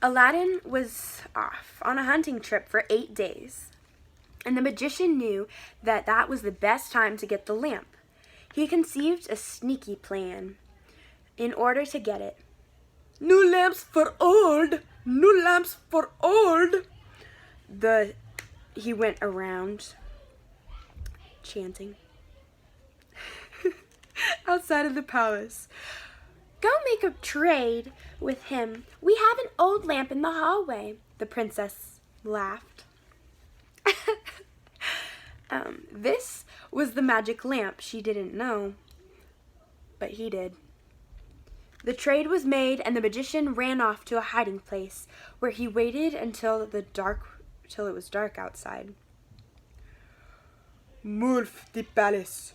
Aladdin was off on a hunting trip for 8 days, and the magician knew that that was the best time to get the lamp. He conceived a sneaky plan in order to get it. "New lamps for old, new lamps for old," he went around chanting outside of the palace. "Go make a trade with him. We have an old lamp in the hallway," the princess laughed. This was the magic lamp she didn't know, but he did. The trade was made, and the magician ran off to a hiding place where he waited until it was dark outside. "Move the palace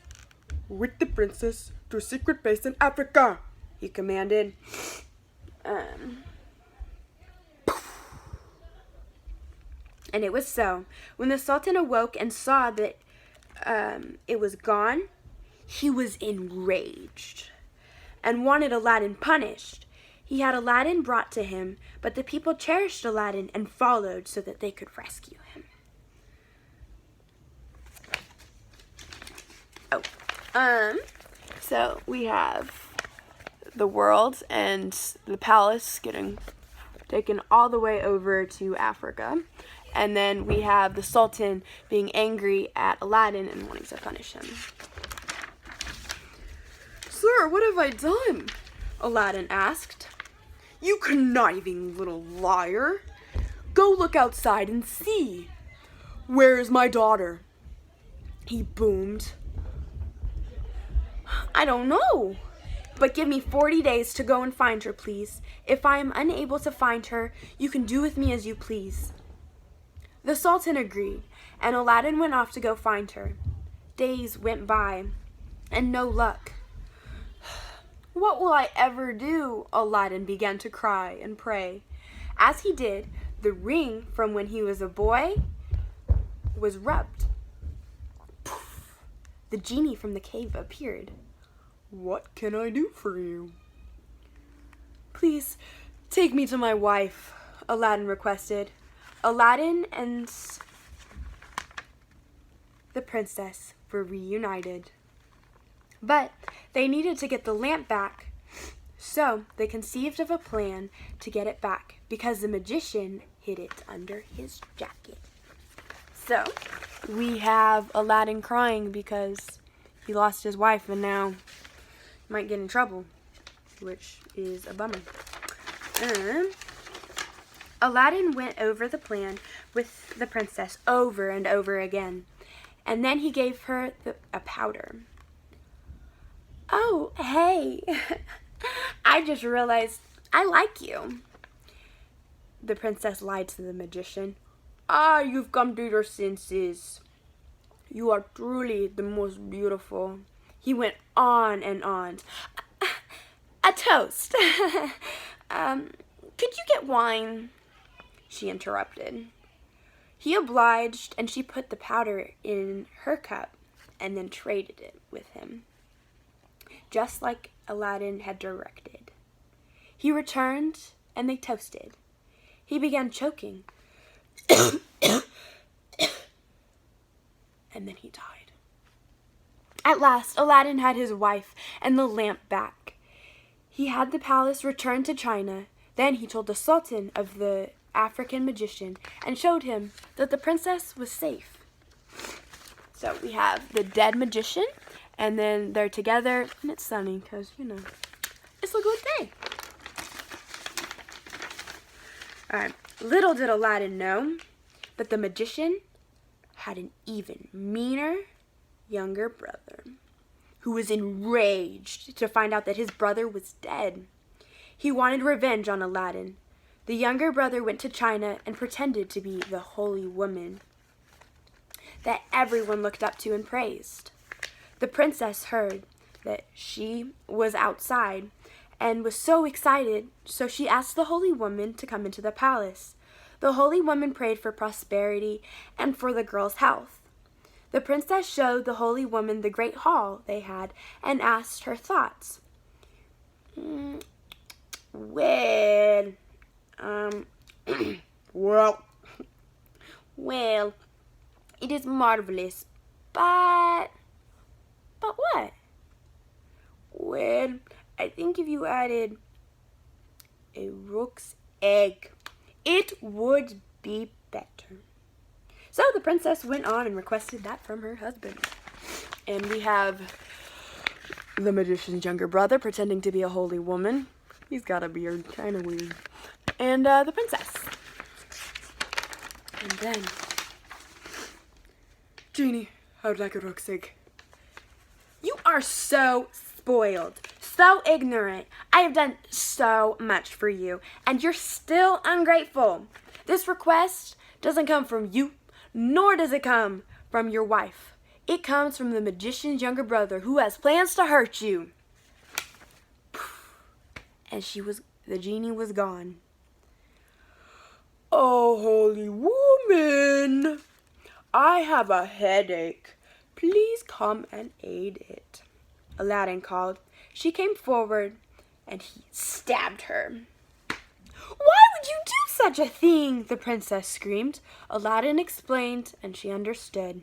with the princess to a secret base in Africa," he commanded. And it was so. When the Sultan awoke and saw that it was gone, he was enraged and wanted Aladdin punished. He had Aladdin brought to him, but the people cherished Aladdin and followed so that they could rescue him. So we have the world and the palace getting taken all the way over to Africa. And then we have the Sultan being angry at Aladdin and wanting to punish him. "Sir, what have I done?" Aladdin asked. "You conniving little liar. Go look outside and see. Where is my daughter?" he boomed. "I don't know. But give me 40 days to go and find her, please. If I am unable to find her, you can do with me as you please." The Sultan agreed, and Aladdin went off to go find her. Days went by, and no luck. "What will I ever do?" Aladdin began to cry and pray. As he did, the ring from when he was a boy was rubbed. Poof! The genie from the cave appeared. "What can I do for you?" "Please, take me to my wife," Aladdin requested. Aladdin and the princess were reunited. But they needed to get the lamp back, so they conceived of a plan to get it back because the magician hid it under his jacket. So we have Aladdin crying because he lost his wife and now he might get in trouble, which is a bummer. Aladdin went over the plan with the princess over and over again, and then he gave her a powder. "Oh, hey, I just realized I like you." The princess lied to the magician. "You've come to your senses. You are truly the most beautiful." He went on and on. "A toast. Could you get wine?" she interrupted. He obliged, and she put the powder in her cup and then traded it with him, just like Aladdin had directed. He returned, and they toasted. He began choking, and then he died. At last, Aladdin had his wife and the lamp back. He had the palace returned to China. Then he told the Sultan of the African magician and showed him that the princess was safe. So we have the dead magician, and then they're together, and it's sunny because, it's a good day. Alright, little did Aladdin know that the magician had an even meaner younger brother who was enraged to find out that his brother was dead. He wanted revenge on Aladdin. The younger brother went to China and pretended to be the holy woman that everyone looked up to and praised. The princess heard that she was outside and was so excited, so she asked the holy woman to come into the palace. The holy woman prayed for prosperity and for the girl's health. The princess showed the holy woman the great hall they had and asked her thoughts. Well, Well, it is marvelous, but what? Well, I think if you added a rook's egg, it would be better. So the princess went on and requested that from her husband. And we have the magician's younger brother pretending to be a holy woman. He's got a beard, kind of weird. And the princess. And then, Genie, how'd like a rook's egg? You are so spoiled, so ignorant. I have done so much for you, and you're still ungrateful. This request doesn't come from you, nor does it come from your wife. It comes from the magician's younger brother who has plans to hurt you. And the genie was gone. Oh, holy woman, I have a headache. Please come and aid it. Aladdin called. She came forward and he stabbed her. Why would you do such a thing? The princess screamed. Aladdin explained and she understood.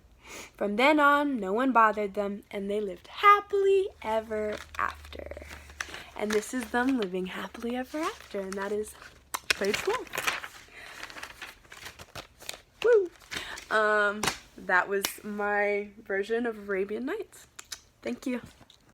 From then on, no one bothered them and they lived happily ever after. And this is them living happily ever after, and that is page 12. Woo! That was my version of Arabian Nights. Thank you.